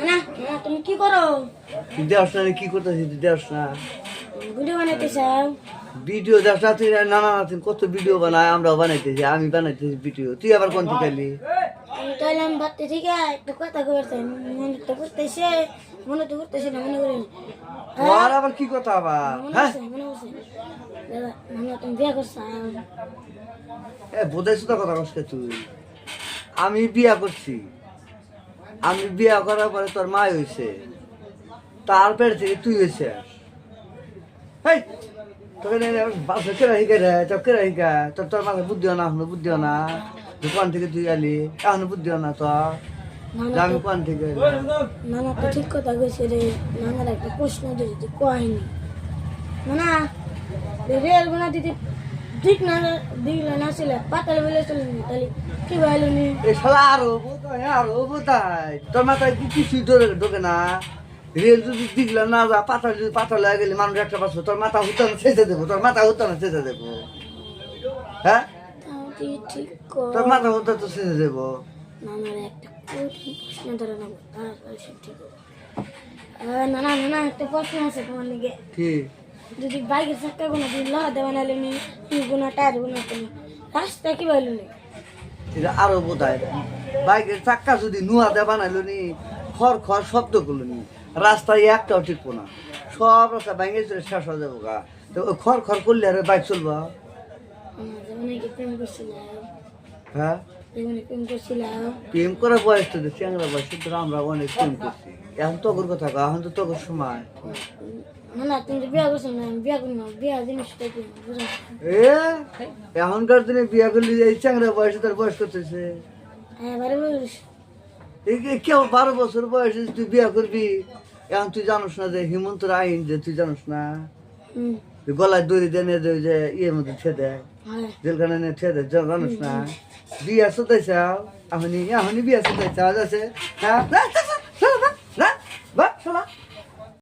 না না তুমি কি করো? তুই দেখ না কি করতেছিস, তুই দেখ না ভিডিও বানাইতে চাও? ভিডিও দেখ না তুই, নানা নাতিন কত ভিডিও বানায়, আমরাও বানাইতেছি, আমি বানাইতেছি ভিডিও, তুই আবার কোন থেকে এলি? আমি তাহলে আমি ভাবতে ঠিক আছে একটু কথা করতে মনে তো করতেছে, মনে তো করতেছে না, মনে করেন আর আবার কি কথা আবার? মনে হ্যাঁ করছে মনে করছে দাদা মনে তুমি বিয়ে করছো? এ বোধাই সুদা কথা কষ্ট তুই। আমি বিয়া করছি, আমি বিয়া করার পরে তোর মা হয়েছে, তার পেট থেকে তুই হয়েছে। হেই তোকে কেরা শিখে রে, তোর কেরা শিখা, তোর মাথায় বুদ্ধিও না, এখনো বুদ্ধিও না, তুই কোন থেকে তুই আলি, এখনো বুদ্ধিও না তোর, যে আমি কোন থেকে এলি। নানা তো ঠিক কথা কইছে রে। নানার একটা প্রশ্ন দিতে কয়নি না রেল গুনা দিতে ঠিক না দিলে না ছিল পাতাল বলে চলে তাহলে কি ভাইলো নি? এই শালা আরো বোধাই তোর মাথায় কি কিছুই ঢোকে না। রেল যদি দিগলা না যা, পাতা যদি পাতা লাগে গেলে মানুষ একটা পাশে তোর মাথা হুতানো ছেঁচে দেবো, তোর মাথা হুতানো ছেঁচে দেবো। হ্যাঁ তাও তুই ঠিক কর। তোর মাথা হুতা তো ছেঁচে দেবো। নানার একটা কঠিন প্রশ্ন ধরে নেবো তারপরে সব ঠিক হবে। নানা নানা একটা প্রশ্ন আছে তোমার লিগে। ঠিক যদি বাইকের চাক্কা কোনো দিন লহাতে বানালে নি কোনো টায়ার কোনো তুমি রাস্তা কি ভাইলো নি? এটা আরো বোধায় বাইকের চাক্কা যদি নুয়াতে বানাইলো নি, খড় খড় শব্দ করলো নি, রাস্তায় একটাও টিকবো না, সব রাস্তা ভেঙে চলে শেষ হয়ে যাবো গা। তো ওই খড় খড় করলে আর বাইক চলবো? আমার যেমন কি প্রেম করছিলাম, হ্যাঁ যেমন প্রেম করছিলাম প্রেম করার বয়স তো চ্যাংরা বয়স, তো আমরা অনেক প্রেম করছি। এখন তোর কথা কয়, এখন তো তোর সময়। না তুমি তো বিয়া করছো না, আমি বিয়া করি না, বিয়া জিনিসটা কি বুঝো? এ এখনকার দিনে বিয়া করলি এই চ্যাংরা বয়সে তোর বয়স করতেছে। হ্যাঁ বারে বলিস এই কেউ 12 বছর বয়সে তুই বিয়া করবি? এখন তুই জানোস না যে হিমন্তর আইন, যে তুই জানোস না যে গলায় দড়ি দিয়ে নিয়ে যে ইয়ের মধ্যে ছেদে, হ্যাঁ জেলখানে নিয়ে ছেদে, জানোস না? বিয়া শুধাইছাও এখনই, এখনই বিয়া শুধাইছাও আছে। হ্যাঁ না,